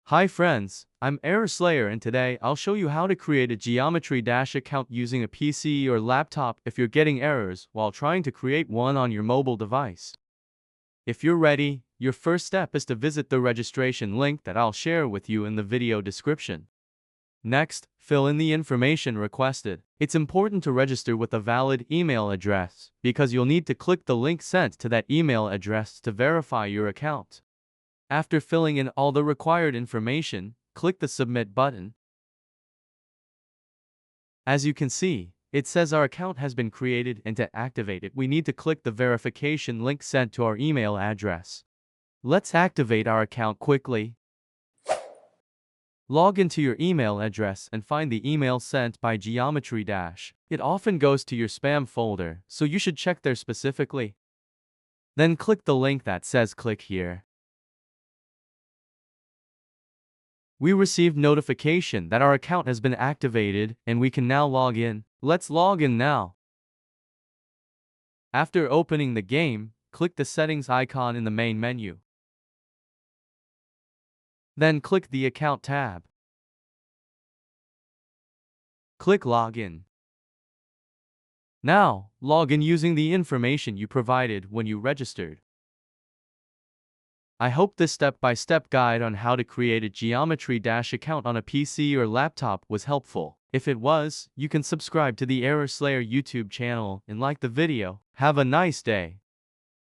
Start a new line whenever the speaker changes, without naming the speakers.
Hi friends, I'm Error Slayer and today I'll show you how to create a Geometry Dash account using a PC or laptop if you're getting errors while trying to create one on your mobile device. If you're ready, your first step is to visit the registration link that I'll share with you in the video description. Next, fill in the information requested. It's important to register with a valid email address because you'll need to click the link sent to that email address to verify your account. After filling in all the required information, click the Submit button. As you can see, it says our account has been created, and to activate it, we need to click the verification link sent to our email address. Let's activate our account quickly. Log into your email address and find the email sent by Geometry Dash. It often goes to your spam folder, so you should check there specifically. Then click the link that says click here. We received notification that our account has been activated and we can now log in. Let's log in now. After opening the game, click the settings icon in the main menu. Then click the account tab. Click login. Now, log in using the information you provided when you registered. I hope this step-by-step guide on how to create a Geometry Dash account on a PC or laptop was helpful. If it was, you can subscribe to the Error Slayer YouTube channel and like the video. Have a nice day.